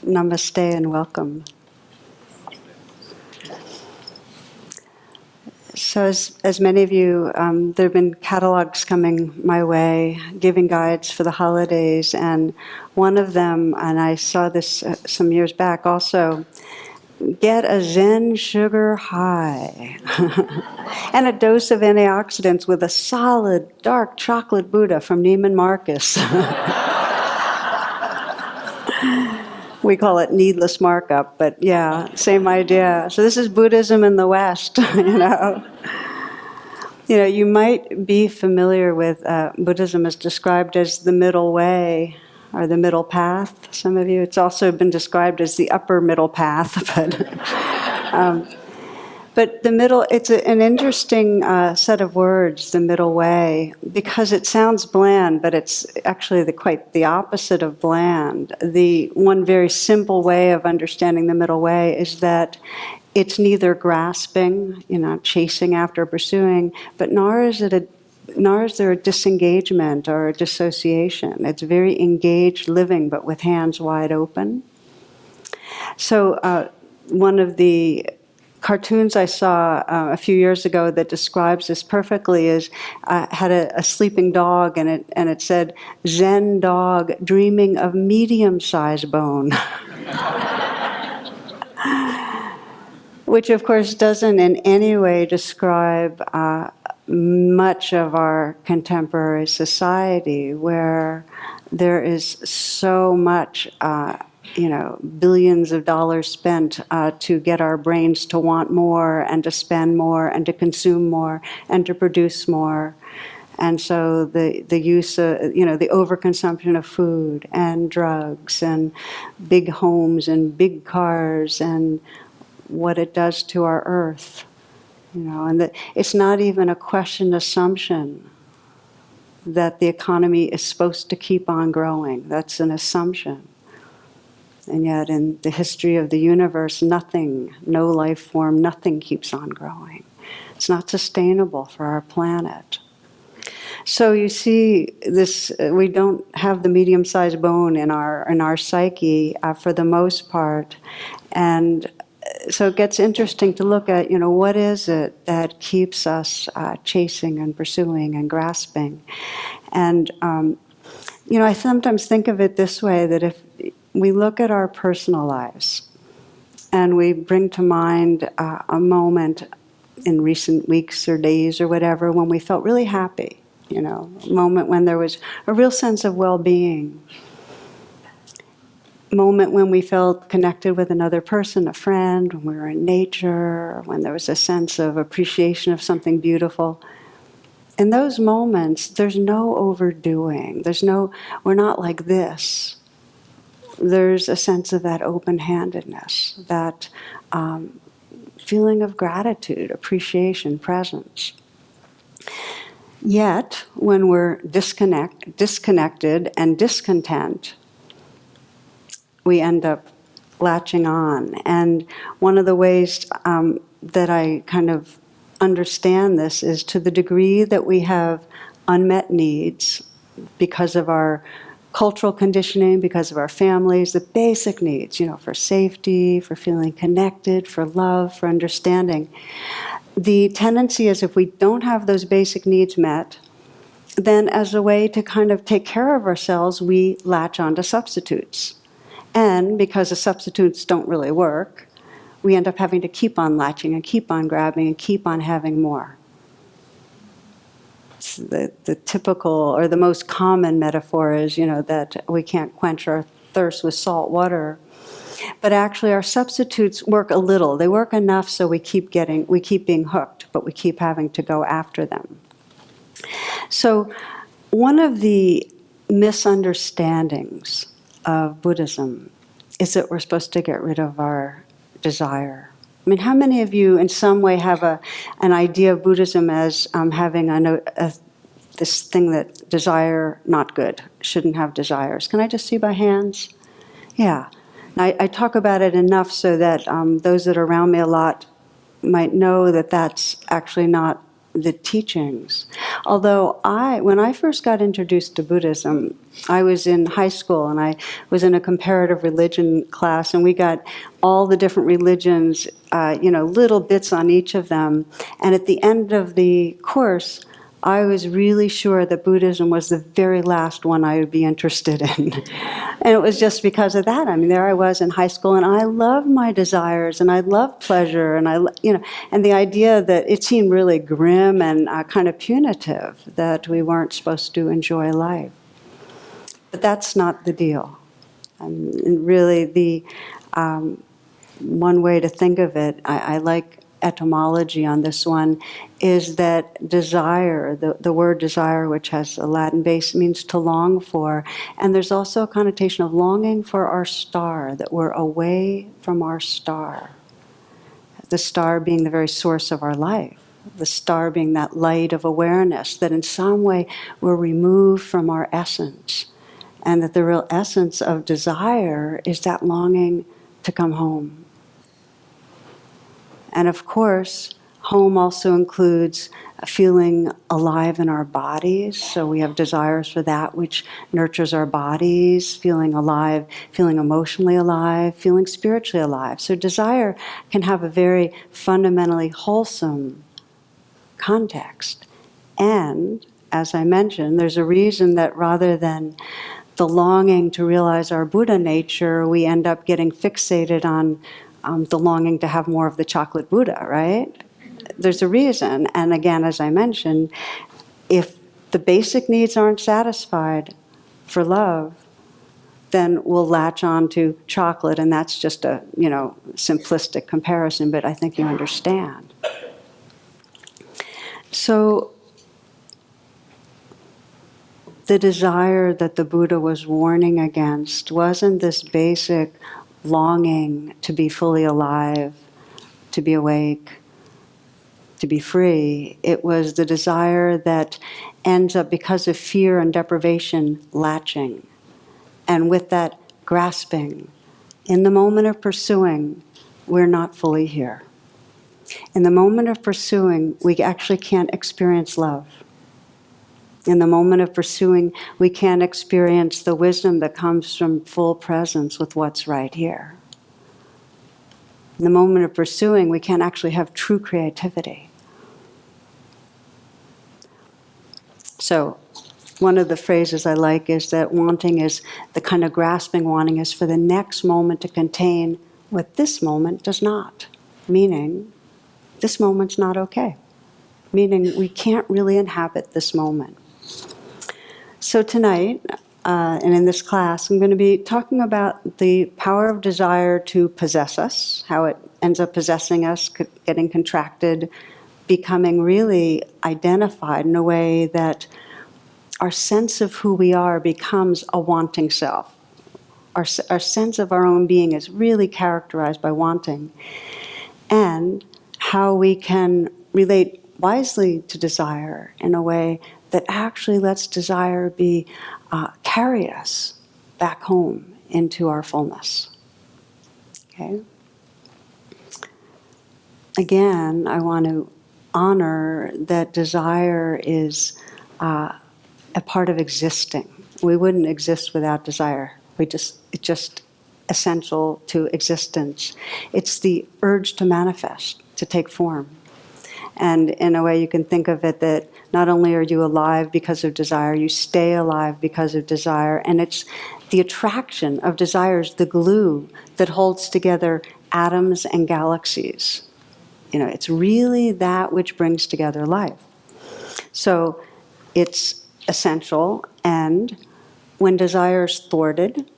Namaste and welcome. So as many of you, there have been catalogs coming my way, giving guides for the holidays, and one of them, and I saw this some years back also, get a Zen sugar high and a dose of antioxidants with a solid dark chocolate Buddha from Neiman Marcus. We call it needless markup, but yeah, same idea. So this is Buddhism in the West, you know. You might be familiar with Buddhism is described as the middle way or the middle path. Some of you, it's also been described as the upper middle path, but the middle, it's an interesting set of words, the middle way, because it sounds bland, but it's actually quite the opposite of bland. The one very simple way of understanding the middle way is that it's neither grasping, chasing after, pursuing, but nor is there a disengagement or a dissociation. It's very engaged living, but with hands wide open. So one of the cartoons I saw a few years ago that describes this perfectly is had a sleeping dog, and it said, "Zen dog dreaming of medium-sized bone," which of course doesn't in any way describe much of our contemporary society, where there is so much billions of dollars spent to get our brains to want more and to spend more and to consume more and to produce more. And so the use of, the overconsumption of food and drugs and big homes and big cars and what it does to our earth, and that it's not even a questioned assumption that the economy is supposed to keep on growing. That's an assumption. And yet in the history of the universe, nothing, no life form, nothing keeps on growing. It's not sustainable for our planet. So you see this, we don't have the medium-sized bone in our psyche for the most part. And so it gets interesting to look at, what is it that keeps us chasing and pursuing and grasping? And, I sometimes think of it this way, that if we look at our personal lives and we bring to mind a moment in recent weeks or days or whatever when we felt really happy, a moment when there was a real sense of well-being, moment when we felt connected with another person, a friend, when we were in nature, when there was a sense of appreciation of something beautiful. In those moments, there's no overdoing. We're not like this. There's a sense of that open-handedness, that feeling of gratitude, appreciation, presence. Yet, when we're disconnected and discontent, we end up latching on. And one of the ways that I kind of understand this is to the degree that we have unmet needs because of our cultural conditioning, because of our families, the basic needs, for safety, for feeling connected, for love, for understanding. The tendency is if we don't have those basic needs met, then as a way to kind of take care of ourselves, we latch onto substitutes. And because the substitutes don't really work, we end up having to keep on latching and keep on grabbing and keep on having more. It's the typical or the most common metaphor is, that we can't quench our thirst with salt water. But actually our substitutes work a little. They work enough so we keep being hooked, but we keep having to go after them. So one of the misunderstandings of Buddhism is that we're supposed to get rid of our desire. I mean, how many of you in some way have an idea of Buddhism as having this thing that desire, not good, shouldn't have desires? Can I just see by hands? Yeah. I talk about it enough so that those that are around me a lot might know that that's actually not the teachings. Although when I first got introduced to Buddhism, I was in high school and I was in a comparative religion class, and we got all the different religions, little bits on each of them. And at the end of the course, I was really sure that Buddhism was the very last one I would be interested in. And it was just because of that. I mean, there I was in high school, and I loved my desires, and I loved pleasure, and and the idea that it seemed really grim and kind of punitive that we weren't supposed to enjoy life. But that's not the deal. And really, the one way to think of it, I like etymology on this one, is that desire, the word desire, which has a Latin base, means to long for. And there's also a connotation of longing for our star, that we're away from our star. The star being the very source of our life. The star being that light of awareness, that in some way we're removed from our essence. And that the real essence of desire is that longing to come home. And of course, home also includes feeling alive in our bodies. So we have desires for that which nurtures our bodies, feeling alive, feeling emotionally alive, feeling spiritually alive. So desire can have a very fundamentally wholesome context. And, as I mentioned, there's a reason that rather than the longing to realize our Buddha nature, we end up getting fixated on the longing to have more of the chocolate Buddha, right? There's a reason. And again, as I mentioned, if the basic needs aren't satisfied for love, then we'll latch on to chocolate, and that's just a, simplistic comparison, but I think you understand. So the desire that the Buddha was warning against wasn't this basic longing to be fully alive, to be awake, to be free. It was the desire that ends up, because of fear and deprivation, latching. And with that, grasping. In the moment of pursuing, we're not fully here. In the moment of pursuing, we actually can't experience love. In the moment of pursuing, we can't experience the wisdom that comes from full presence with what's right here. In the moment of pursuing, we can't actually have true creativity. So, one of the phrases I like is that wanting is, the kind of grasping wanting is for the next moment to contain what this moment does not. Meaning, this moment's not okay. Meaning, we can't really inhabit this moment. So tonight, and in this class, I'm going to be talking about the power of desire to possess us, how it ends up possessing us, getting contracted, becoming really identified in a way that our sense of who we are becomes a wanting self. Our sense of our own being is really characterized by wanting. And how we can relate wisely to desire in a way that actually lets desire carry us back home into our fullness. Okay? Again, I want to honor that desire is a part of existing. We wouldn't exist without desire. It's just essential to existence. It's the urge to manifest, to take form. And in a way, you can think of it that not only are you alive because of desire, you stay alive because of desire. And it's the attraction of desires, the glue that holds together atoms and galaxies. It's really that which brings together life. So it's essential. And when desire is thwarted,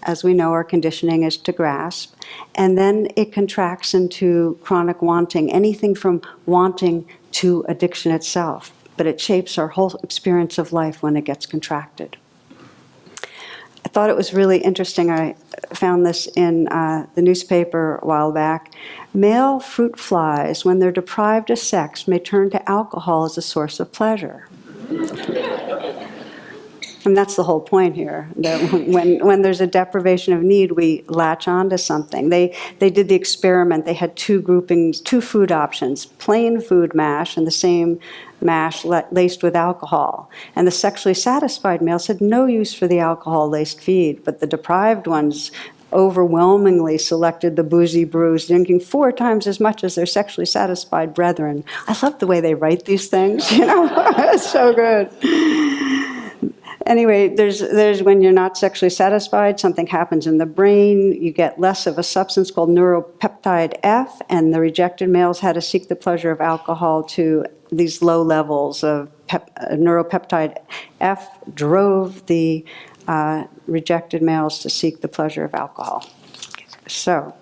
as we know, our conditioning is to grasp, and then it contracts into chronic wanting, anything from wanting to addiction itself. But it shapes our whole experience of life when it gets contracted. I thought it was really interesting. I found this in the newspaper a while back. Male fruit flies, when they're deprived of sex, may turn to alcohol as a source of pleasure. And that's the whole point here, that when there's a deprivation of need, we latch onto something. They did the experiment. They had two groupings, two food options, plain food mash and the same mash laced with alcohol. And the sexually satisfied males had no use for the alcohol-laced feed, but the deprived ones overwhelmingly selected the boozy brews, drinking 4 times as much as their sexually satisfied brethren. I love the way they write these things, It's so good. Anyway, there's when you're not sexually satisfied, something happens in the brain. You get less of a substance called neuropeptide F, and the rejected males had to seek the pleasure of alcohol to these low levels of neuropeptide F drove the rejected males to seek the pleasure of alcohol. So,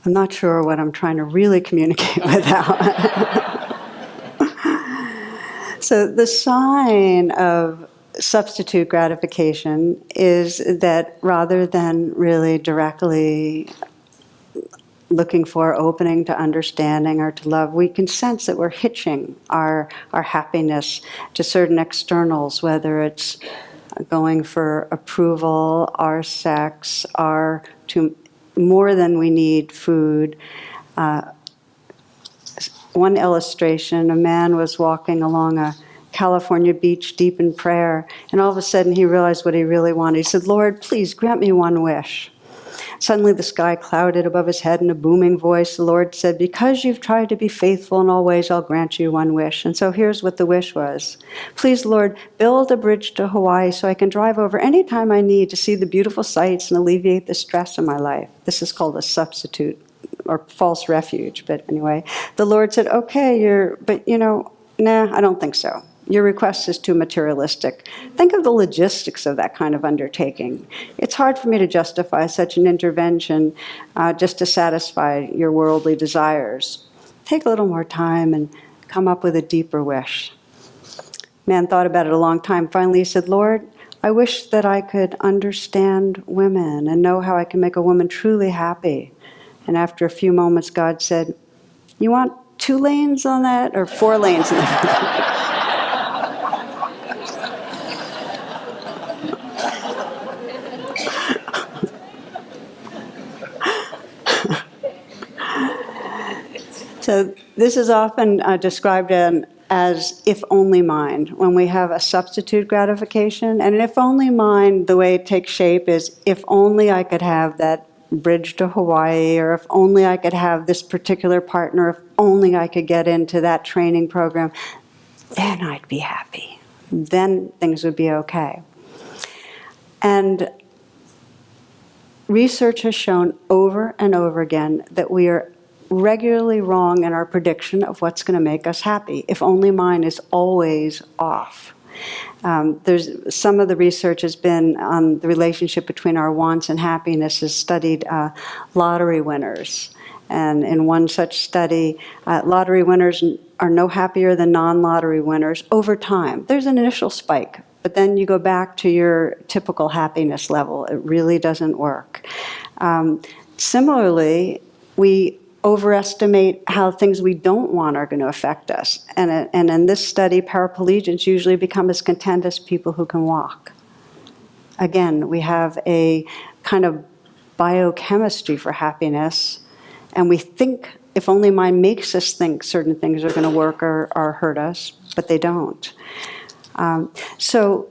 I'm not sure what I'm trying to really communicate with that. So the sign of substitute gratification is that rather than really directly looking for opening to understanding or to love, we can sense that we're hitching our happiness to certain externals, whether it's going for approval, our sex, our to more than we need food. One illustration, a man was walking along a California beach deep in prayer, and all of a sudden he realized what he really wanted. He said, "Lord, please grant me one wish." Suddenly the sky clouded above his head in a booming voice. The Lord said, "Because you've tried to be faithful in all ways, I'll grant you one wish." And so here's what the wish was. "Please, Lord, build a bridge to Hawaii so I can drive over any time I need to see the beautiful sights and alleviate the stress in my life." This is called a substitute or false refuge. But anyway, the Lord said, "Okay, nah, I don't think so. Your request is too materialistic. Think of the logistics of that kind of undertaking. It's hard for me to justify such an intervention just to satisfy your worldly desires. Take a little more time and come up with a deeper wish." Man thought about it a long time. Finally, he said, "Lord, I wish that I could understand women and know how I can make a woman truly happy." And after a few moments, God said, "You want 2 lanes on that or 4 lanes on that?" So this is often described as if-only mind, when we have a substitute gratification. And an if-only mind, the way it takes shape is, if only I could have that bridge to Hawaii, or if only I could have this particular partner, if only I could get into that training program, then I'd be happy. Then things would be okay. And research has shown over and over again that we are regularly wrong in our prediction of what's going to make us happy. If only mine is always off. There's some of the research has been on the relationship between our wants and happiness, has studied lottery winners. And in one such study, lottery winners are no happier than non-lottery winners over time. There's an initial spike, but then you go back to your typical happiness level. It really doesn't work. Similarly, we overestimate how things we don't want are going to affect us. And in this study, paraplegics usually become as content as people who can walk. Again, we have a kind of biochemistry for happiness, and we think, if only mind makes us think certain things are going to work or hurt us, but they don't. So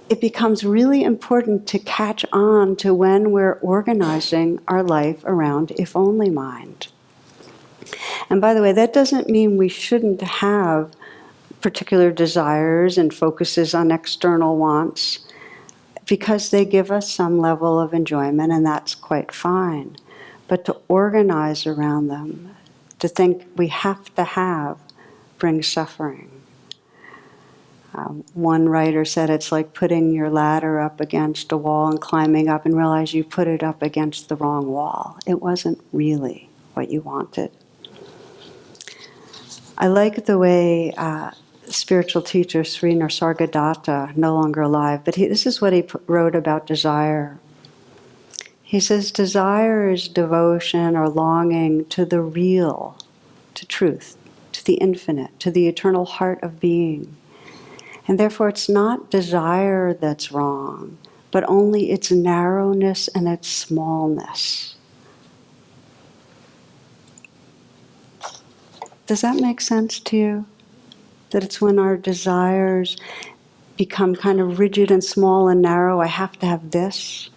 it becomes really important to catch on to when we're organizing our life around if-only mind. And by the way, that doesn't mean we shouldn't have particular desires and focuses on external wants, because they give us some level of enjoyment, and that's quite fine. But to organize around them, to think we have to have, brings suffering. One writer said it's like putting your ladder up against a wall and climbing up and realize you put it up against the wrong wall. It wasn't really what you wanted. I like the way spiritual teacher Sri Nisargadatta, no longer alive, but this is what he wrote about desire. He says, desire is devotion or longing to the real, to truth, to the infinite, to the eternal heart of being. And therefore it's not desire that's wrong, but only its narrowness and its smallness. Does that make sense to you? That it's when our desires become kind of rigid and small and narrow, I have to have this,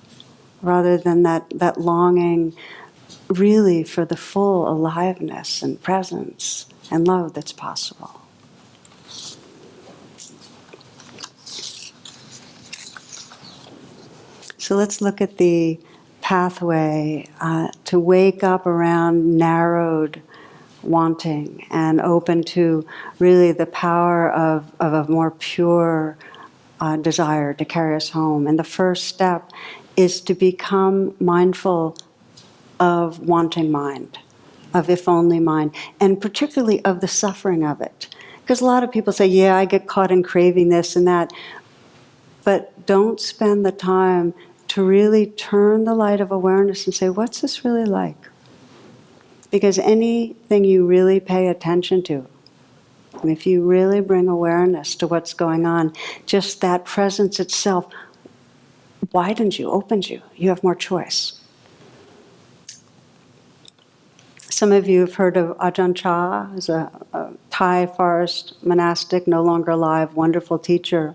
rather than that longing really for the full aliveness and presence and love that's possible. So let's look at the pathway to wake up around narrowed wanting and open to really the power of a more pure desire to carry us home. And the first step is to become mindful of wanting mind, of if only mind, and particularly of the suffering of it. Because a lot of people say, yeah, I get caught in craving this and that, but don't spend the time to really turn the light of awareness and say, what's this really like? Because anything you really pay attention to, and if you really bring awareness to what's going on, just that presence itself widens you, opens you. You have more choice. Some of you have heard of Ajahn Chah, who's a Thai forest monastic, no longer alive, wonderful teacher.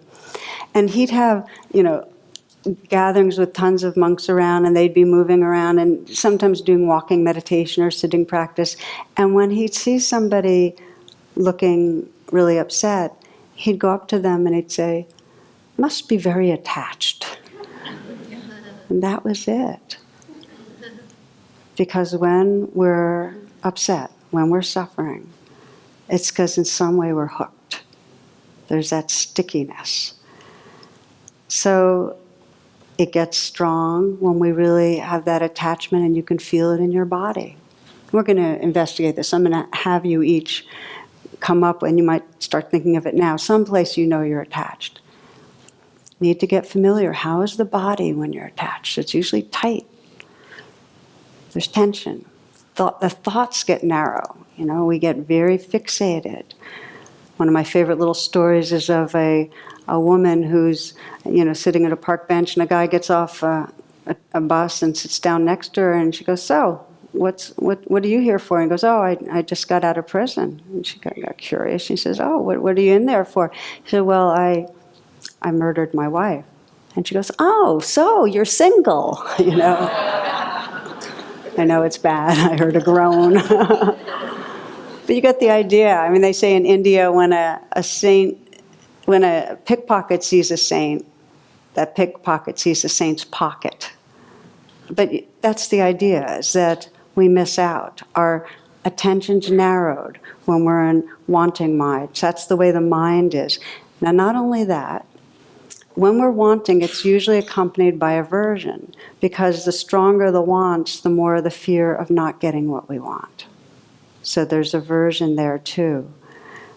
And he'd have, gatherings with tons of monks around, and they'd be moving around and sometimes doing walking meditation or sitting practice. And when he'd see somebody looking really upset, he'd go up to them and he'd say, must be very attached. And that was it. Because when we're upset, when we're suffering, it's because in some way we're hooked. There's that stickiness. So it gets strong when we really have that attachment and you can feel it in your body. We're going to investigate this. I'm going to have you each come up, and you might start thinking of it now, someplace you know you're attached. Need to get familiar. How is the body when you're attached? It's usually tight. There's tension. The thoughts get narrow. We get very fixated. One of my favorite little stories is of a woman who's, sitting at a park bench, and a guy gets off a bus and sits down next to her, and she goes, so, what are you here for? And he goes, oh, I just got out of prison. And she got curious. She says, oh, what are you in there for? She said, well, I murdered my wife. And she goes, oh, so you're single, I know it's bad. I heard a groan. But you get the idea. They say in India, when a pickpocket sees a saint, that pickpocket sees the saint's pocket. But that's the idea, is that we miss out. Our attention's narrowed when we're in wanting minds. That's the way the mind is. Now, not only that, when we're wanting, it's usually accompanied by aversion, because the stronger the wants, the more the fear of not getting what we want. So there's aversion there too.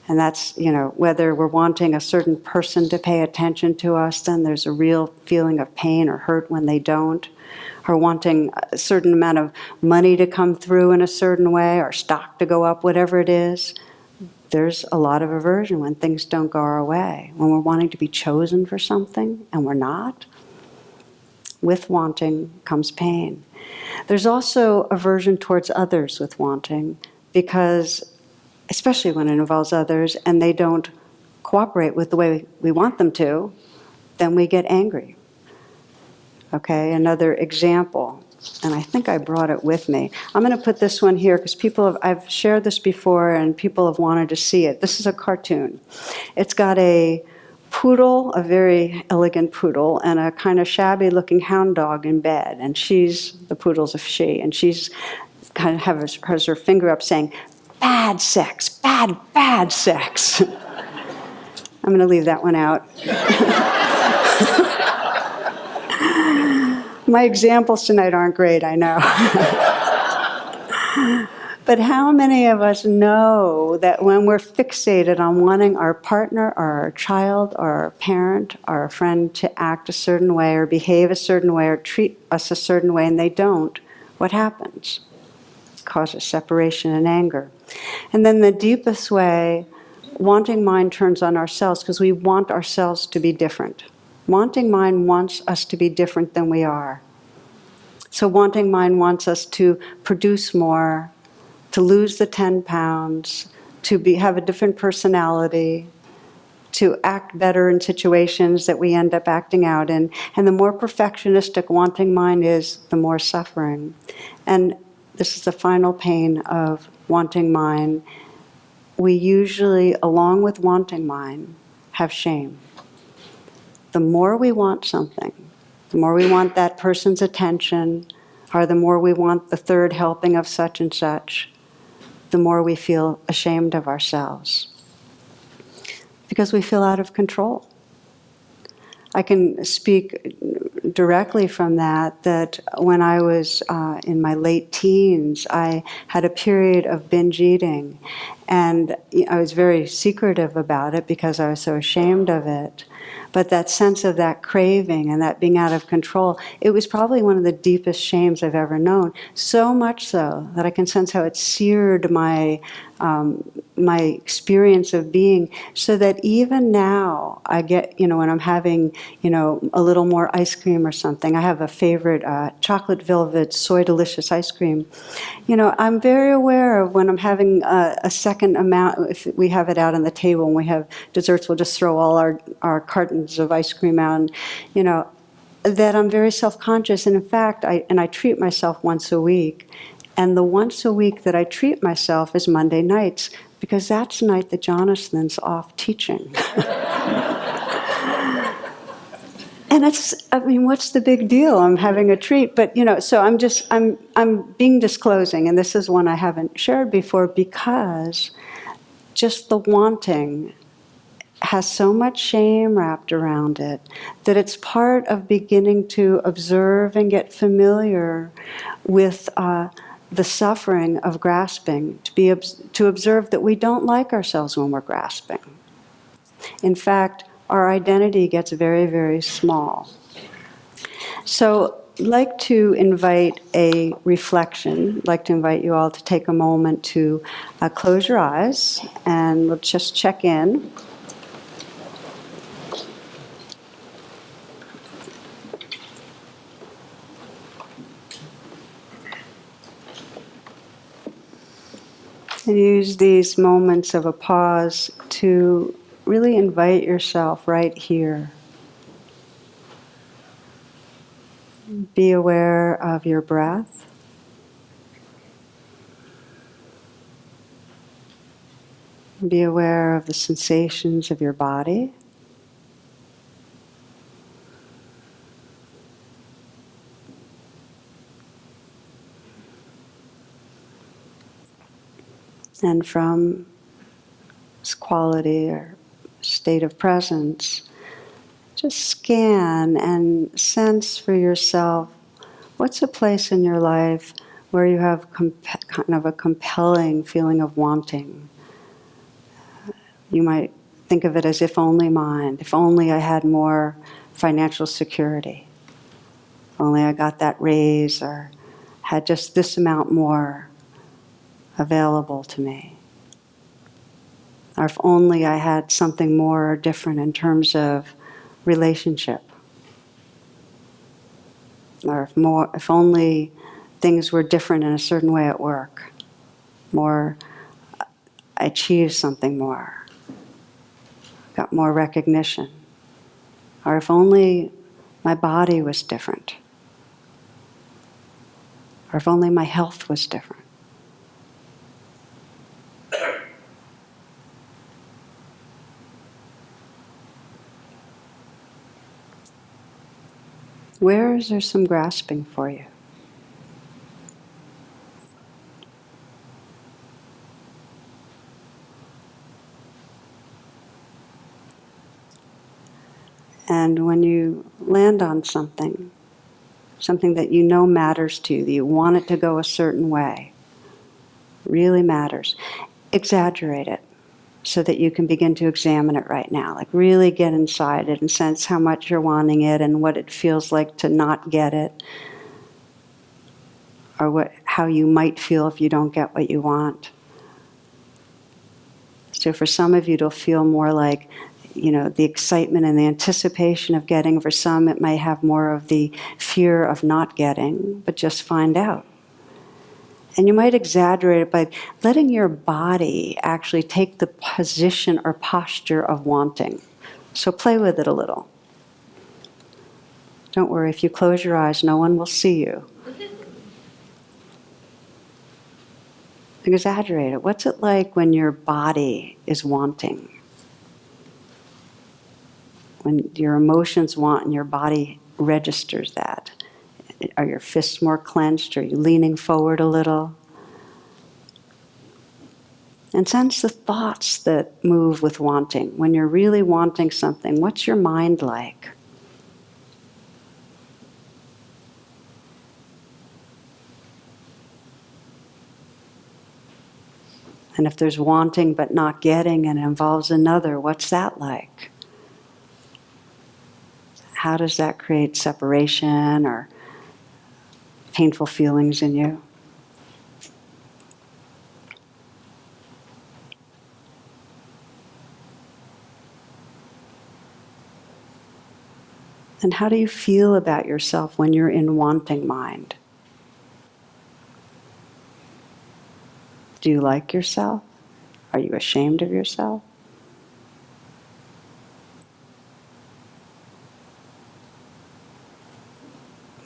And that's, whether we're wanting a certain person to pay attention to us, then there's a real feeling of pain or hurt when they don't. Or wanting a certain amount of money to come through in a certain way, or stock to go up, whatever it is. There's a lot of aversion when things don't go our way. When we're wanting to be chosen for something and we're not, with wanting comes pain. There's also aversion towards others with wanting, because especially when it involves others and they don't cooperate with the way we want them to, then we get angry. Okay, another example, and I think I brought it with me. I'm going to put this one here because I've shared this before and people have wanted to see it. This is a cartoon. It's got a poodle, a very elegant poodle, and a kind of shabby looking hound dog in bed. And the poodle's a she, and she's kind of has her finger up saying, bad sex, bad sex. I'm going to leave that one out. My examples tonight aren't great, I know. But how many of us know that when we're fixated on wanting our partner or our child or our parent or our friend to act a certain way or behave a certain way or treat us a certain way and they don't, what happens? It causes separation and anger. And then the deepest way wanting mind turns on ourselves because we want ourselves to be different. Wanting mind wants us to be different than we are. So wanting mind wants us to produce more, to lose the 10 pounds, to have a different personality, to act better in situations that we end up acting out in. And the more perfectionistic wanting mind is, the more suffering. And this is the final pain of wanting mind. We usually, along with wanting mind, have shame. The more we want something, the more we want that person's attention, or the more we want the third helping of such and such, the more we feel ashamed of ourselves. Because we feel out of control. I can speak directly from that when I was in my late teens, I had a period of binge eating. And I was very secretive about it because I was so ashamed of it. But that sense of that craving and that being out of control, it was probably one of the deepest shames I've ever known. So much so that I can sense how it seared my experience of being, so that even now I get, when I'm having, a little more ice cream or something, I have a favorite chocolate velvet soy delicious ice cream. I'm very aware of when I'm having a second amount, if we have it out on the table and we have desserts, we'll just throw all our cartons of ice cream out, and, that I'm very self-conscious. And in fact, I treat myself once a week. And the once a week that I treat myself is Monday nights, because that's the night that Jonathan's off teaching. And what's the big deal? I'm having a treat. But, so I'm being disclosing, and this is one I haven't shared before, because just the wanting has so much shame wrapped around it that it's part of beginning to observe and get familiar with the suffering of grasping, to observe that we don't like ourselves when we're grasping. In fact, our identity gets very, very small. So I'd like to invite a reflection. I'd like to invite you all to take a moment to close your eyes, and we'll just check in. And use these moments of a pause to really invite yourself right here. Be aware of your breath. Be aware of the sensations of your body. And from this quality or state of presence, just scan and sense for yourself what's a place in your life where you have kind of a compelling feeling of wanting. You might think of it as if only mind, if only I had more financial security, if only I got that raise or had just this amount more available to me. Or if only I had something more different in terms of relationship. Or if only things were different in a certain way at work. I achieved something more. Got more recognition. Or if only my body was different. Or if only my health was different. Where is there some grasping for you? And when you land on something that you know matters to you, that you want it to go a certain way, really matters, exaggerate it so that you can begin to examine it right now. Like really get inside it and sense how much you're wanting it and what it feels like to not get it, or how you might feel if you don't get what you want. So for some of you, it'll feel more like, the excitement and the anticipation of getting. For some, it may have more of the fear of not getting, but just find out. And you might exaggerate it by letting your body actually take the position or posture of wanting. So play with it a little. Don't worry, if you close your eyes, no one will see you. Exaggerate it. What's it like when your body is wanting? When your emotions want and your body registers that. Are your fists more clenched? Are you leaning forward a little? And sense the thoughts that move with wanting. When you're really wanting something, what's your mind like? And if there's wanting but not getting and it involves another, what's that like? How does that create separation or painful feelings in you? And how do you feel about yourself when you're in wanting mind? Do you like yourself? Are you ashamed of yourself?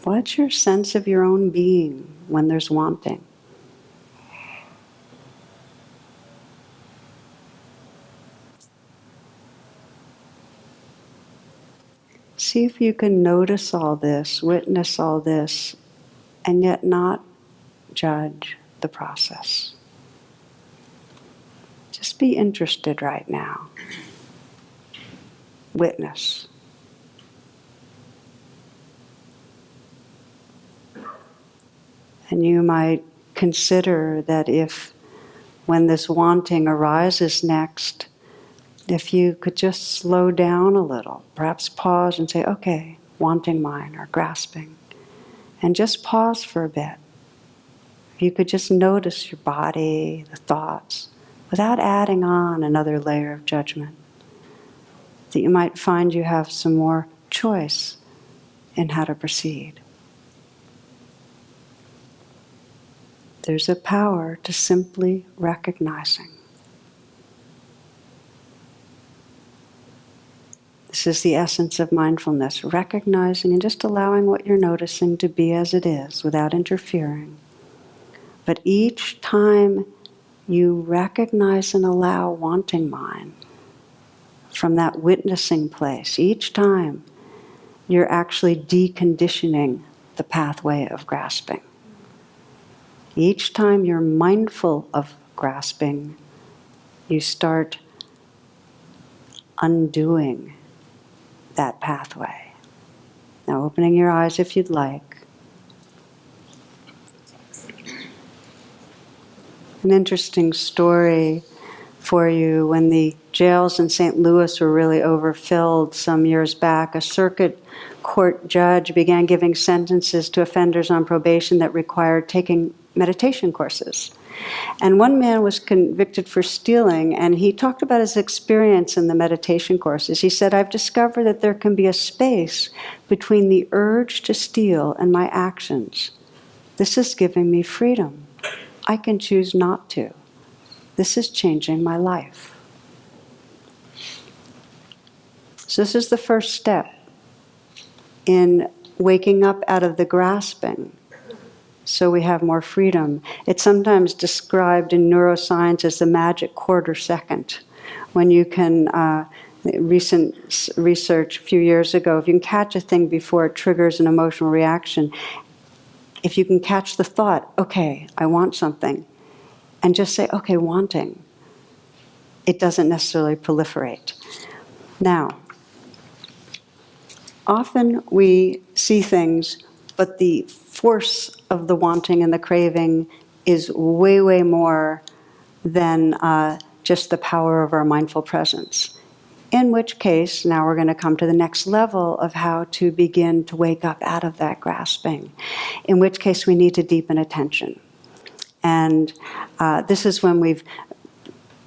What's your sense of your own being when there's wanting? See if you can notice all this, witness all this, and yet not judge the process. Just be interested right now. Witness. And you might consider that if, when this wanting arises next, if you could just slow down a little, perhaps pause and say, okay, wanting mind or grasping, and just pause for a bit. You could just notice your body, the thoughts, without adding on another layer of judgment. That you might find you have some more choice in how to proceed. There's a power to simply recognizing. This is the essence of mindfulness, recognizing and just allowing what you're noticing to be as it is without interfering. But each time you recognize and allow wanting mind from that witnessing place, each time you're actually deconditioning the pathway of grasping. Each time you're mindful of grasping, you start undoing that pathway. Now opening your eyes if you'd like. An interesting story for you. When the jails in St. Louis were really overfilled some years back, a circuit court judge began giving sentences to offenders on probation that required taking meditation courses. And one man was convicted for stealing, and he talked about his experience in the meditation courses. He said, I've discovered that there can be a space between the urge to steal and my actions. This is giving me freedom. I can choose not to. This is changing my life. So this is the first step in waking up out of the grasping, so we have more freedom. It's sometimes described in neuroscience as the magic quarter second, when you can, recent research a few years ago, if you can catch a thing before it triggers an emotional reaction, if you can catch the thought, okay, I want something, and just say, okay, wanting, it doesn't necessarily proliferate. Now, often we see things, but the force of the wanting and the craving is way, way more than just the power of our mindful presence. In which case, now we're going to come to the next level of how to begin to wake up out of that grasping. In which case, we need to deepen attention. And this is when we've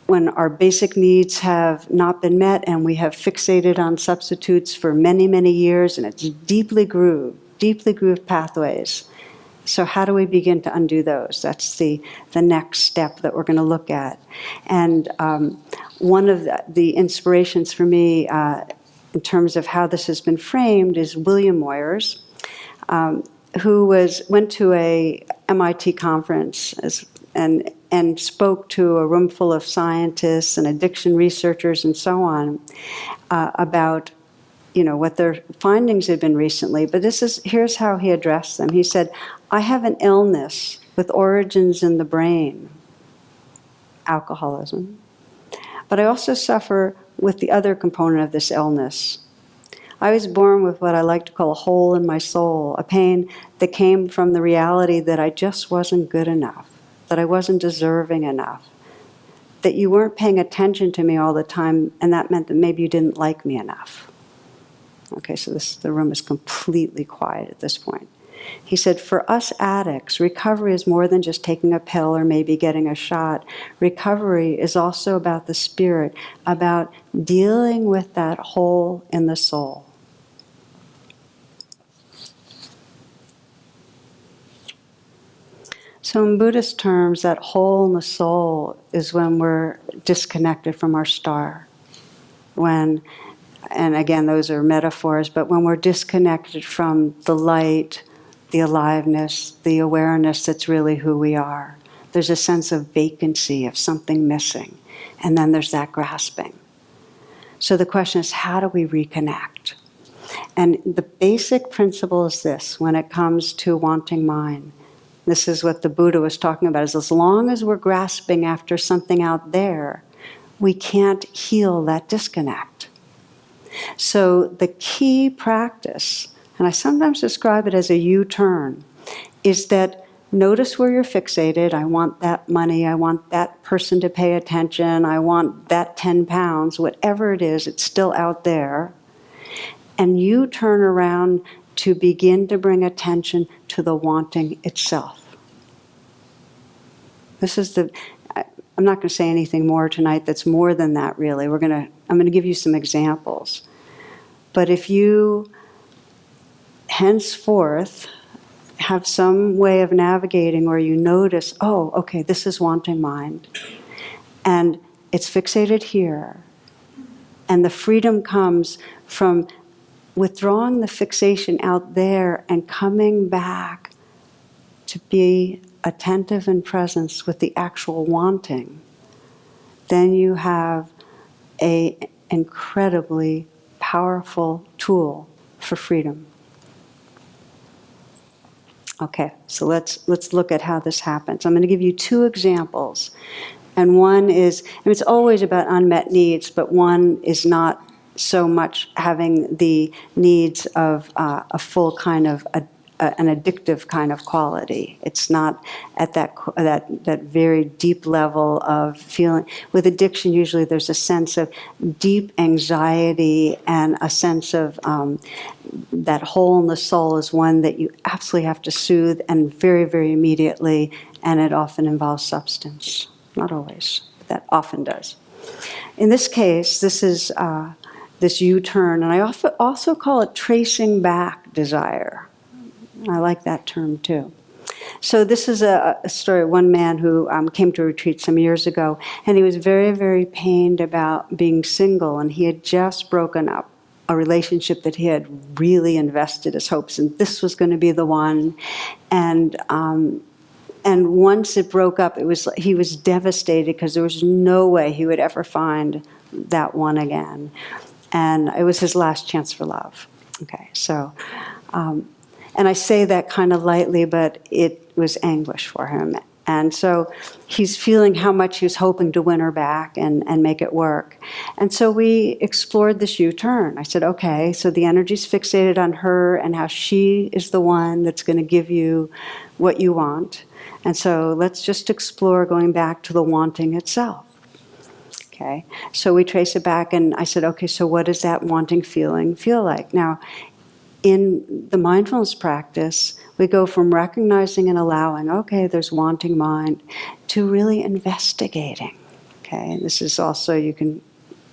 when our basic needs have not been met and we have fixated on substitutes for many, many years, and it's deeply grooved pathways. So how do we begin to undo those? That's the next step that we're going to look at. And one of the inspirations for me in terms of how this has been framed is William Moyers, who went to a MIT conference and spoke to a room full of scientists and addiction researchers and so on about what their findings had been recently. But here's how he addressed them. He said, I have an illness with origins in the brain, alcoholism, but I also suffer with the other component of this illness. I was born with what I like to call a hole in my soul, a pain that came from the reality that I just wasn't good enough, that I wasn't deserving enough, that you weren't paying attention to me all the time, and that meant that maybe you didn't like me enough. Okay, so the room is completely quiet at this point. He said, for us addicts, recovery is more than just taking a pill or maybe getting a shot. Recovery is also about the spirit, about dealing with that hole in the soul. So in Buddhist terms, that hole in the soul is when we're disconnected from our star. And again, those are metaphors, but when we're disconnected from the light, the aliveness, the awareness that's really who we are, there's a sense of vacancy, of something missing, and then there's that grasping. So the question is, how do we reconnect? And the basic principle is this, when it comes to wanting mind. This is what the Buddha was talking about, is as long as we're grasping after something out there, we can't heal that disconnect. So the key practice, and I sometimes describe it as a U-turn, is that notice where you're fixated. I want that money. I want that person to pay attention. I want that 10 pounds. Whatever it is, it's still out there. And you turn around to begin to bring attention to the wanting itself. I'm not going to say anything more tonight that's more than that, really. I'm going to give you some examples. But if you henceforth have some way of navigating where you notice, oh, okay, this is wanting mind, and it's fixated here, and the freedom comes from withdrawing the fixation out there and coming back to be attentive and presence with the actual wanting, then you have an incredibly powerful tool for freedom. Okay, so let's look at how this happens. I'm going to give you two examples. And one is, and it's always about unmet needs, but one is not so much having the needs of a full kind of an addictive kind of quality. It's not at that very deep level of feeling. With addiction, usually there's a sense of deep anxiety and a sense of that hole in the soul is one that you absolutely have to soothe, and very, very immediately, and it often involves substance. Not always, but that often does. In this case, this is this U-turn, and I also call it tracing back desire. I like that term too. So this is a story of one man who came to a retreat some years ago, and he was very, very pained about being single, and he had just broken up a relationship that he had really invested his hopes in. This was going to be the one, and once it broke up, he was devastated because there was no way he would ever find that one again, and it was his last chance for love. Okay, so. And I say that kind of lightly, but it was anguish for him. And so he's feeling how much he was hoping to win her back and make it work. And so we explored this U-turn. I said, okay, so the energy's fixated on her and how she is the one that's going to give you what you want. And so let's just explore going back to the wanting itself. Okay, so we trace it back, and I said, okay, so what does that wanting feeling feel like? Now, in the mindfulness practice, we go from recognizing and allowing, okay, there's wanting mind, to really investigating. Okay, and this is also,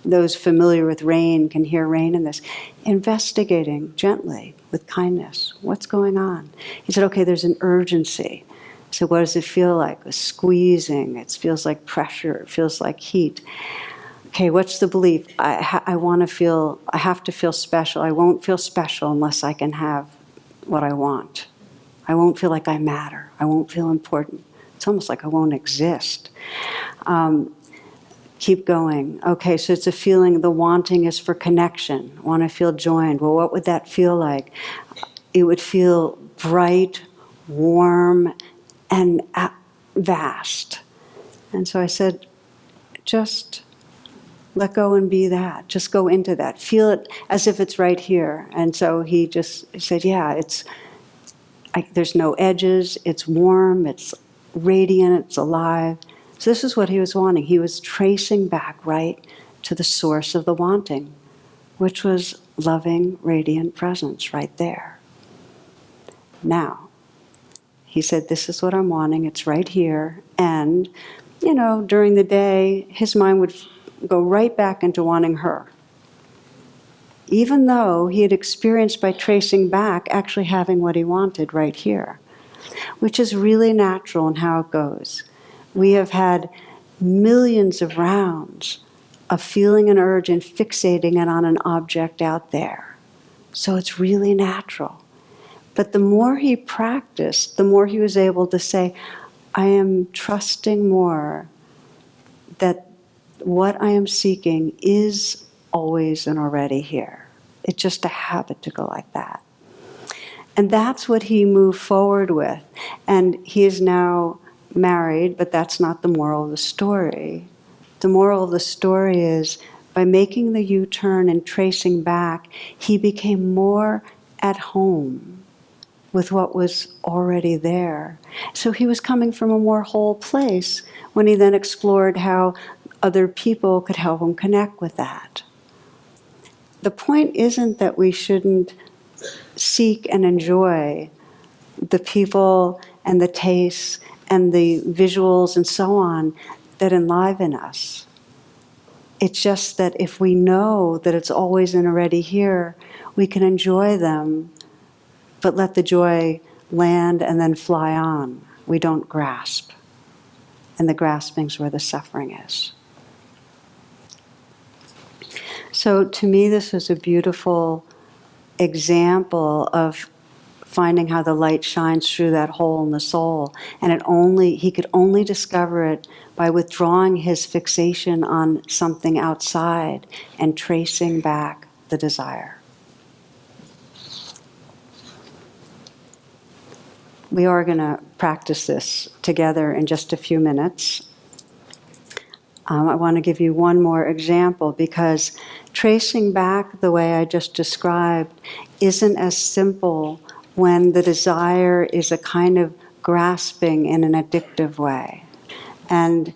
those familiar with rain can hear rain in this. Investigating gently, with kindness. What's going on? He said, okay, there's an urgency. So what does it feel like? A squeezing. It feels like pressure. It feels like heat. Okay, what's the belief? I have to feel special. I won't feel special unless I can have what I want. I won't feel like I matter. I won't feel important. It's almost like I won't exist. Keep going. Okay, so it's a feeling, the wanting is for connection. Want to feel joined. Well, what would that feel like? It would feel bright, warm, and vast. And so I said, just let go and be that. Just go into that. Feel it as if it's right here. And so he said, yeah, there's no edges. It's warm. It's radiant. It's alive. So this is what he was wanting. He was tracing back right to the source of the wanting, which was loving, radiant presence right there. Now, he said, this is what I'm wanting. It's right here. And, during the day, his mind would go right back into wanting her. Even though he had experienced by tracing back actually having what he wanted right here, which is really natural in how it goes. We have had millions of rounds of feeling an urge and fixating it on an object out there. So it's really natural. But the more he practiced, the more he was able to say, I am trusting more that what I am seeking is always and already here. It's just a habit to go like that. And that's what he moved forward with. And he is now married, but that's not the moral of the story. The moral of the story is, by making the U-turn and tracing back, he became more at home with what was already there. So he was coming from a more whole place when he then explored how other people could help him connect with that. The point isn't that we shouldn't seek and enjoy the people and the tastes and the visuals and so on that enliven us. It's just that if we know that it's always and already here, we can enjoy them, but let the joy land and then fly on. We don't grasp. And the grasping's where the suffering is. So to me, this was a beautiful example of finding how the light shines through that hole in the soul. And he could only discover it by withdrawing his fixation on something outside and tracing back the desire. We are going to practice this together in just a few minutes. I want to give you one more example, because tracing back the way I just described isn't as simple when the desire is a kind of grasping in an addictive way. And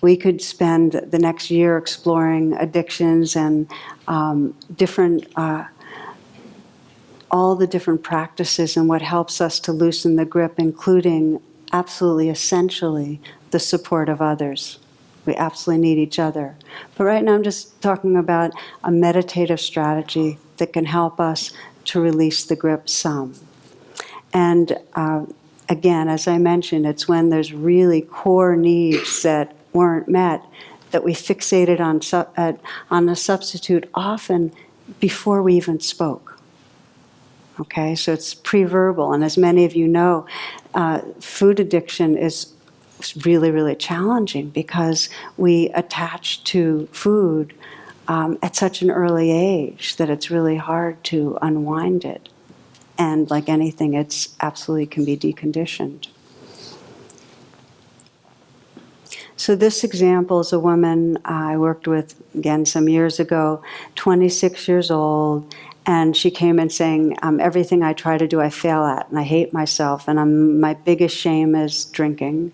we could spend the next year exploring addictions and all the different practices and what helps us to loosen the grip, including, absolutely essentially, the support of others. We absolutely need each other. But right now I'm just talking about a meditative strategy that can help us to release the grip some. And again, as I mentioned, it's when there's really core needs that weren't met that we fixated on a substitute, often before we even spoke. Okay, so it's pre-verbal. And as many of you know, food addiction is really, really challenging because we attach to food at such an early age that it's really hard to unwind it. And like anything, it's absolutely can be deconditioned. So this example is a woman I worked with, again, some years ago, 26 years old, and she came in saying, everything I try to do, I fail at, and I hate myself, and my biggest shame is drinking.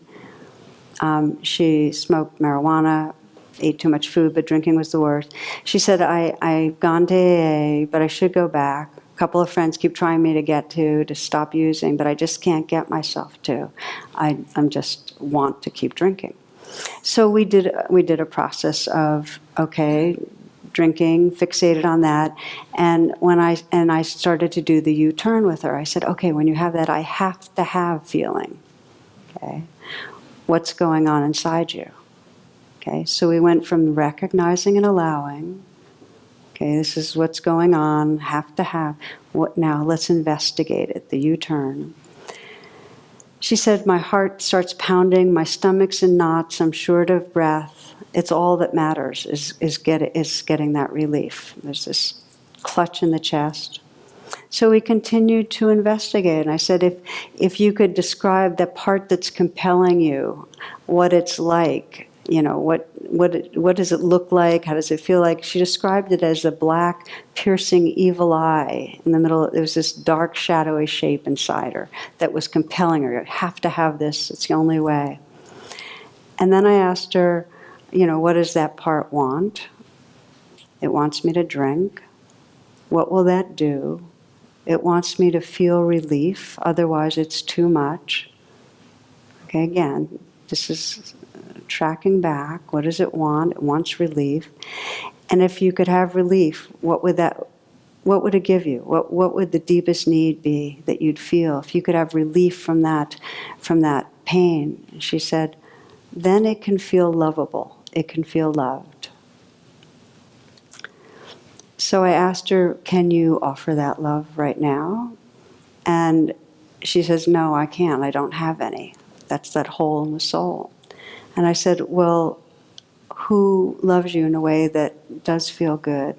She smoked marijuana, ate too much food, but drinking was the worst. She said, I've gone to AA, but I should go back. A couple of friends keep trying me to get to stop using, but I just can't get myself to. I just want to keep drinking. So we did a process of, okay, drinking, fixated on that, and when I started to do the U-turn with her, I said, okay, when you have that I have to have feeling, okay, what's going on inside you? Okay, so we went from recognizing and allowing, okay, this is what's going on, have to have, what now, let's investigate it, the U-turn. She said, my heart starts pounding, my stomach's in knots, I'm short of breath. It's all that matters, is getting that relief. There's this clutch in the chest. So we continued to investigate, and I said, if you could describe the part that's compelling you, what it's like, you know, what does it look like? How does it feel like? She described it as a black, piercing, evil eye in the middle. There was this dark, shadowy shape inside her that was compelling her. You have to have this. It's the only way. And then I asked her, you know, what does that part want? It wants me to drink. What will that do? It wants me to feel relief. Otherwise, it's too much. Okay, again, this is tracking back. What does it want? It wants relief. And if you could have relief, what would it give you? What would the deepest need be that you'd feel if you could have relief from that pain? And she said, then it can feel lovable. It can feel loved. So I asked her, can you offer that love right now? And she says, no, I can't. I don't have any. That's that hole in the soul. And I said, well, who loves you in a way that does feel good?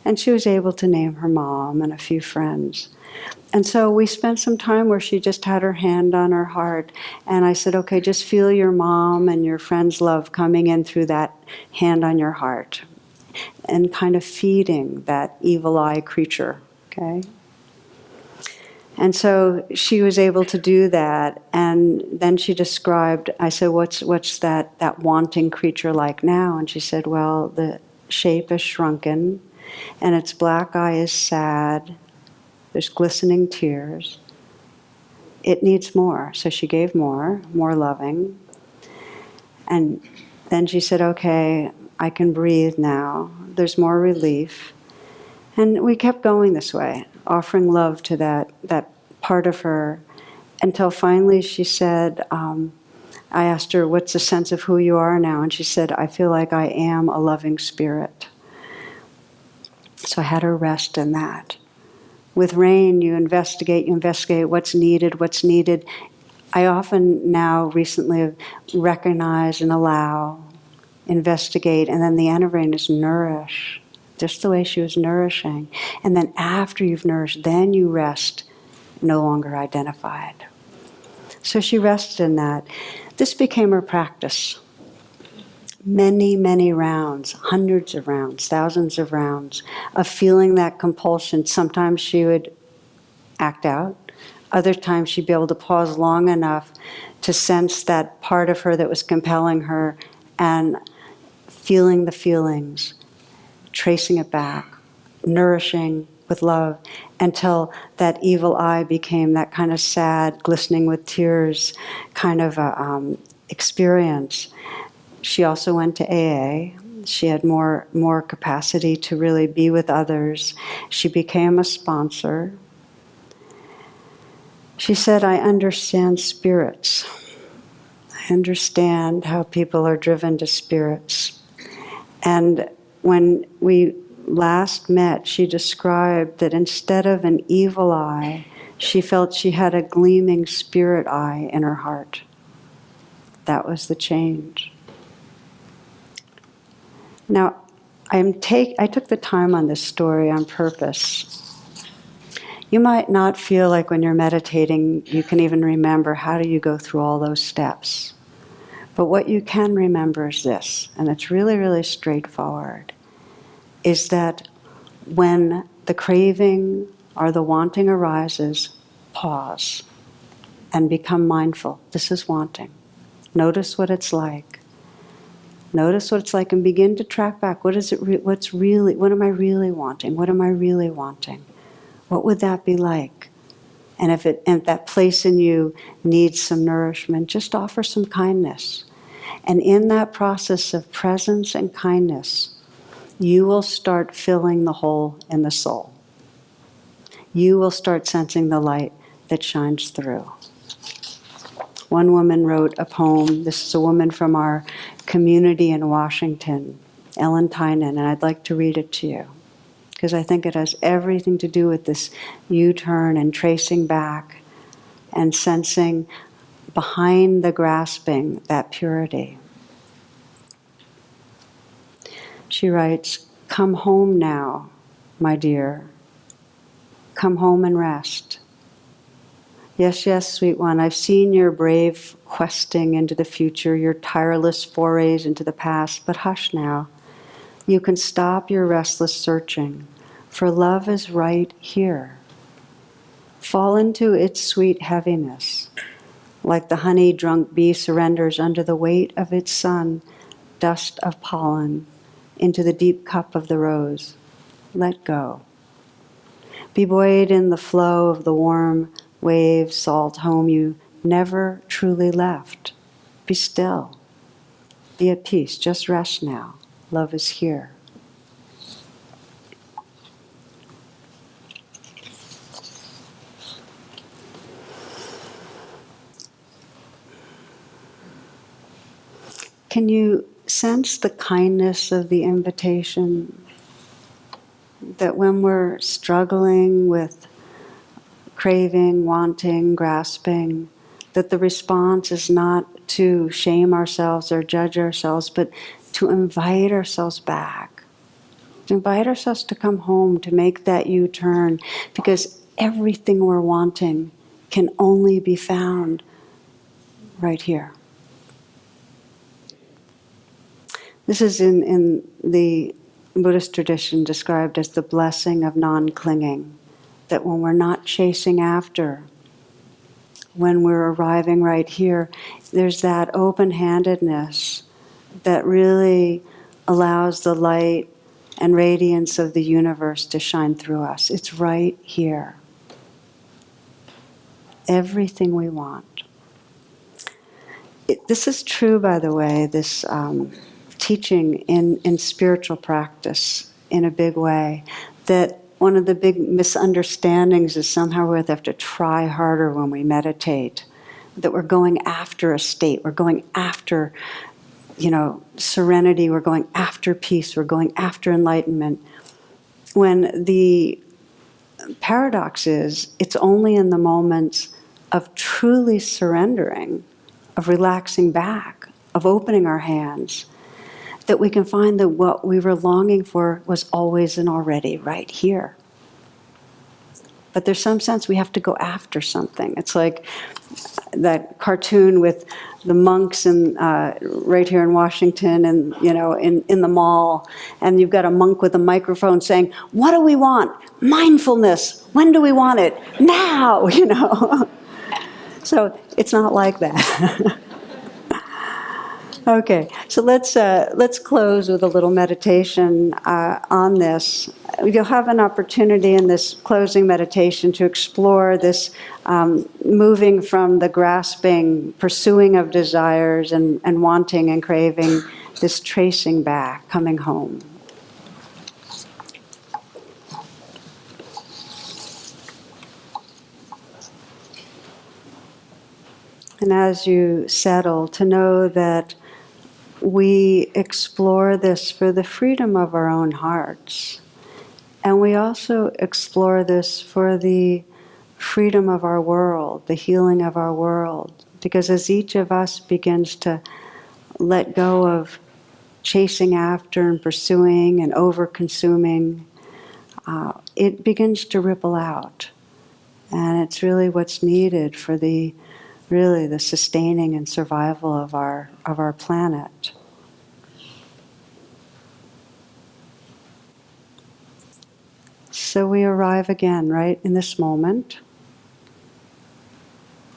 And she was able to name her mom and a few friends. And so we spent some time where she just had her hand on her heart. And I said, okay, just feel your mom and your friends' love coming in through that hand on your heart and kind of feeding that evil eye creature, okay? And so she was able to do that, and then she described, I said, what's that wanting creature like now? And she said, well, the shape is shrunken, and its black eye is sad, there's glistening tears. It needs more. So she gave more loving. And then she said, okay, I can breathe now. There's more relief. And we kept going this way, offering love to that part of her, until finally she said, I asked her, what's the sense of who you are now? And she said, I feel like I am a loving spirit. So I had her rest in that. With rain, you investigate what's needed. I often now recently recognize and allow, investigate, and then the end of rain is nourish. Just the way she was nourishing. And then after you've nourished, then you rest, no longer identified. So she rested in that. This became her practice. Many, many rounds, hundreds of rounds, thousands of rounds of feeling that compulsion. Sometimes she would act out. Other times she'd be able to pause long enough to sense that part of her that was compelling her and feeling the feelings, tracing it back, nourishing with love, until that evil eye became that kind of sad, glistening with tears kind of experience. She also went to AA. She had more capacity to really be with others. She became a sponsor. She said, I understand spirits. I understand how people are driven to spirits. And when we last met, she described that instead of an evil eye, she felt she had a gleaming spirit eye in her heart. That was the change. Now, I took the time on this story on purpose. You might not feel like when you're meditating, you can even remember how do you go through all those steps. But what you can remember is this, and it's really, really straightforward, is that when the craving or the wanting arises, pause and become mindful. This is wanting. Notice what it's like. Notice what it's like and begin to track back. What am I really wanting? What am I really wanting? What would that be like? And if that place in you needs some nourishment, just offer some kindness. And in that process of presence and kindness, you will start filling the hole in the soul. You will start sensing the light that shines through. One woman wrote a poem. This is a woman from our community in Washington, Ellen Tynan, and I'd like to read it to you, because I think it has everything to do with this U-turn and tracing back and sensing behind the grasping that purity. She writes, "Come home now, my dear. Come home and rest. Yes, yes, sweet one, I've seen your brave questing into the future, your tireless forays into the past, but hush now. You can stop your restless searching, for love is right here. Fall into its sweet heaviness. Like the honey-drunk bee surrenders under the weight of its sun, dust of pollen, into the deep cup of the rose. Let go. Be buoyed in the flow of the warm wave salt home you never truly left. Be still. Be at peace. Just rest now. Love is here." Can you sense the kindness of the invitation? That when we're struggling with craving, wanting, grasping, that the response is not to shame ourselves or judge ourselves, but to invite ourselves back. To invite ourselves to come home, to make that U-turn, because everything we're wanting can only be found right here. This is in the Buddhist tradition described as the blessing of non-clinging. That when we're not chasing after, when we're arriving right here, there's that open-handedness that really allows the light and radiance of the universe to shine through us. It's right here. Everything we want. This is true, by the way, this teaching in spiritual practice in a big way, that one of the big misunderstandings is somehow we have to try harder when we meditate, that we're going after a state, we're going after, serenity, we're going after peace, we're going after enlightenment. When the paradox is, it's only in the moments of truly surrendering, of relaxing back, of opening our hands, that we can find that what we were longing for was always and already right here. But there's some sense we have to go after something. It's like that cartoon with the monks right here in Washington and, in the mall. And you've got a monk with a microphone saying, "What do we want? Mindfulness. When do we want it? Now," So it's not like that. Okay, so let's close with a little meditation on this. You'll have an opportunity in this closing meditation to explore this moving from the grasping, pursuing of desires and wanting and craving, this tracing back, coming home. And as you settle, to know that we explore this for the freedom of our own hearts. And we also explore this for the freedom of our world, the healing of our world. Because as each of us begins to let go of chasing after and pursuing and over-consuming, it begins to ripple out. And it's really what's needed for the sustaining and survival of our planet. So we arrive again, right, in this moment,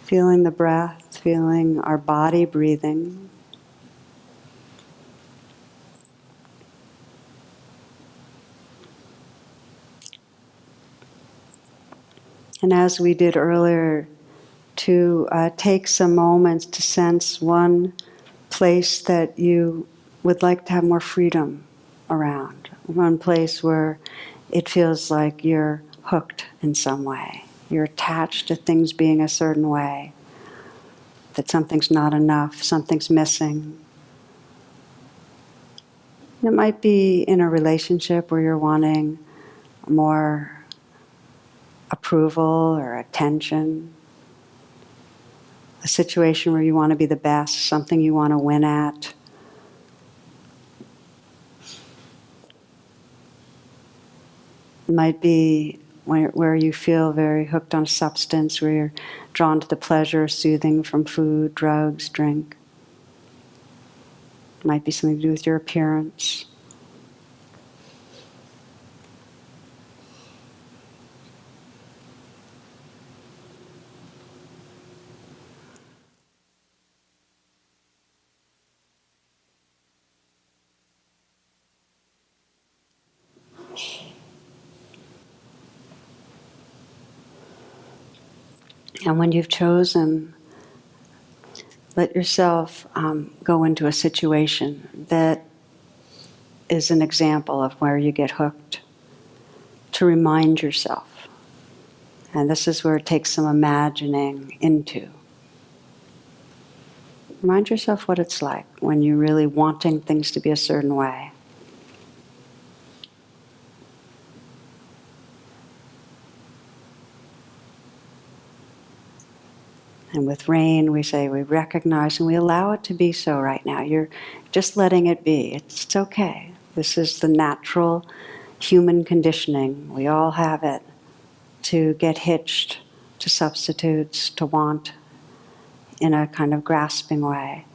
feeling the breath, feeling our body breathing. And as we did earlier, to take some moments to sense one place that you would like to have more freedom around. One place where it feels like you're hooked in some way. You're attached to things being a certain way. That something's not enough, something's missing. It might be in a relationship where you're wanting more approval or attention. A situation where you want to be the best, something you want to win at. It might be where you feel very hooked on substance, where you're drawn to the pleasure, soothing from food, drugs, drink. It might be something to do with your appearance. And when you've chosen, let yourself go into a situation that is an example of where you get hooked, to remind yourself. And this is where it takes some imagining into. Remind yourself what it's like when you're really wanting things to be a certain way. And with rain, we say we recognize and we allow it to be so right now. You're just letting it be. It's okay. This is the natural human conditioning. We all have it, to get hitched to substitutes, to want in a kind of grasping way.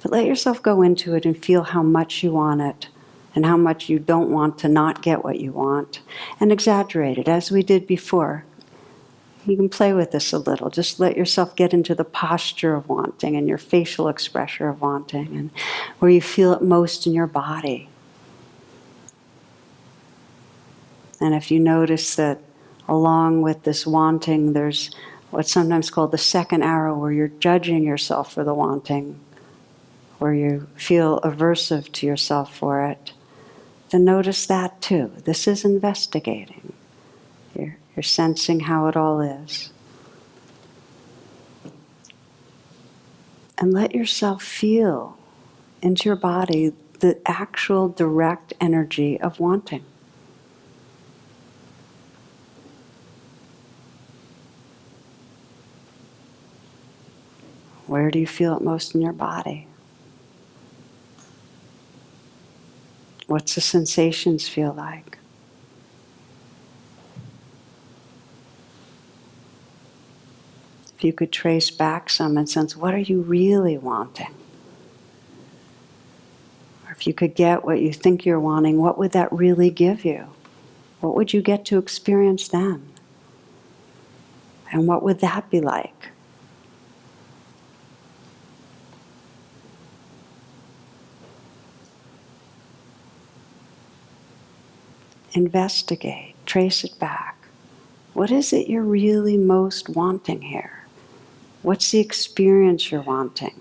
But let yourself go into it and feel how much you want it and how much you don't want to not get what you want. And exaggerate it, as we did before. You can play with this a little. Just let yourself get into the posture of wanting and your facial expression of wanting and where you feel it most in your body. And if you notice that along with this wanting, there's what's sometimes called the second arrow, where you're judging yourself for the wanting, where you feel aversive to yourself for it, then notice that too. This is investigating. You're sensing how it all is. And let yourself feel into your body the actual direct energy of wanting. Where do you feel it most in your body? What's the sensations feel like? If you could trace back some and sense, what are you really wanting? Or if you could get what you think you're wanting, what would that really give you? What would you get to experience then? And what would that be like? Investigate, trace it back. What is it you're really most wanting here? What's the experience you're wanting?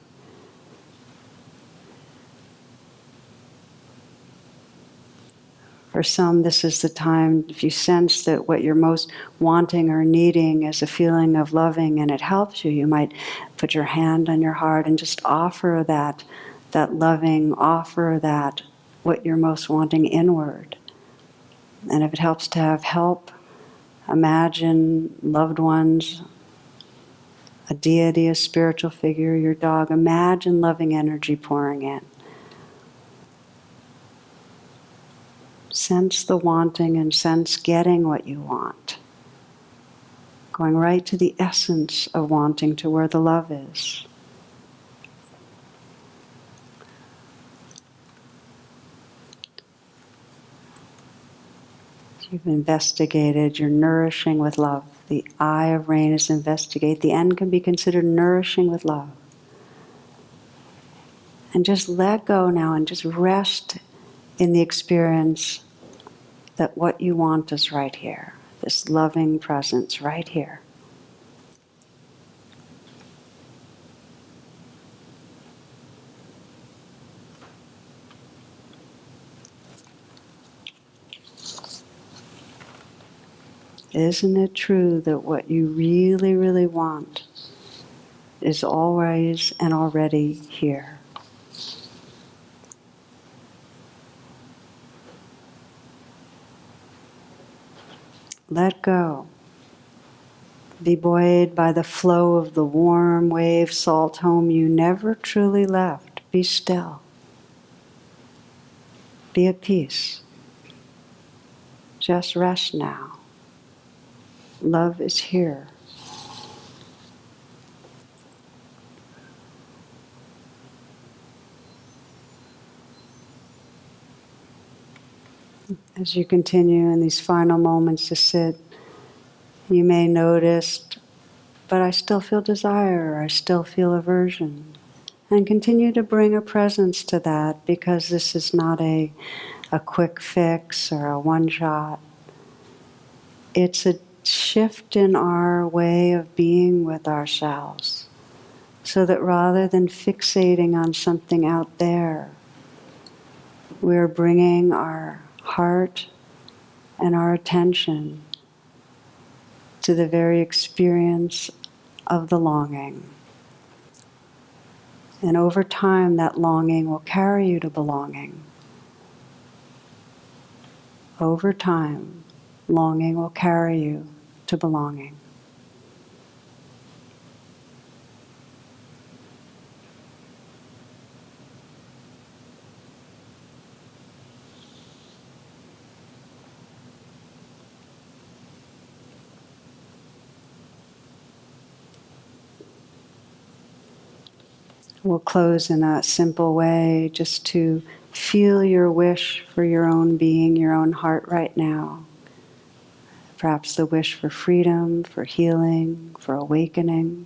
For some, this is the time, if you sense that what you're most wanting or needing is a feeling of loving and it helps you, you might put your hand on your heart and just offer that loving, offer that what you're most wanting inward. And if it helps to have help, imagine loved ones, a deity, a spiritual figure, your dog. Imagine loving energy pouring in. Sense the wanting and sense getting what you want. Going right to the essence of wanting, to where the love is. You've investigated, you're nourishing with love. The eye of rain is investigate. The end can be considered nourishing with love. And just let go now and just rest in the experience that what you want is right here. This loving presence right here. Isn't it true that what you really, really want is always and already here? Let go. Be buoyed by the flow of the warm wave salt home you never truly left. Be still. Be at peace. Just rest now. Love is here. As you continue in these final moments to sit, you may notice, but I still feel desire, or I still feel aversion. And continue to bring a presence to that, because this is not a quick fix or a one-shot. It's a shift in our way of being with ourselves, so that rather than fixating on something out there, we're bringing our heart and our attention to the very experience of the longing. And over time, that longing will carry you to belonging. Over time, longing will carry you to belonging. We'll close in a simple way, just to feel your wish for your own being, your own heart right now. Perhaps the wish for freedom, for healing, for awakening.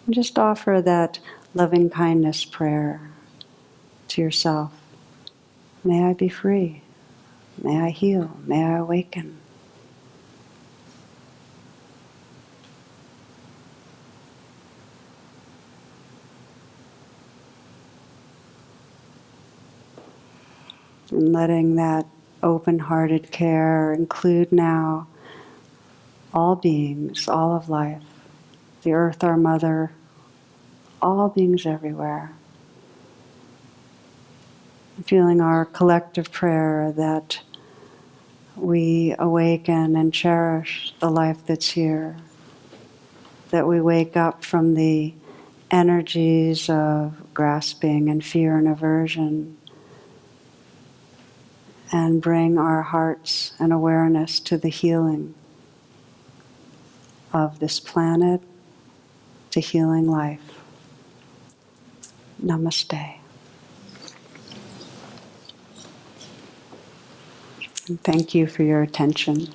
And just offer that loving kindness prayer to yourself. May I be free. May I heal. May I awaken. And letting that open-hearted care include now all beings, all of life, the earth, our mother, all beings everywhere. Feeling our collective prayer that we awaken and cherish the life that's here, that we wake up from the energies of grasping and fear and aversion, and bring our hearts and awareness to the healing of this planet, to healing life. Namaste. And thank you for your attention.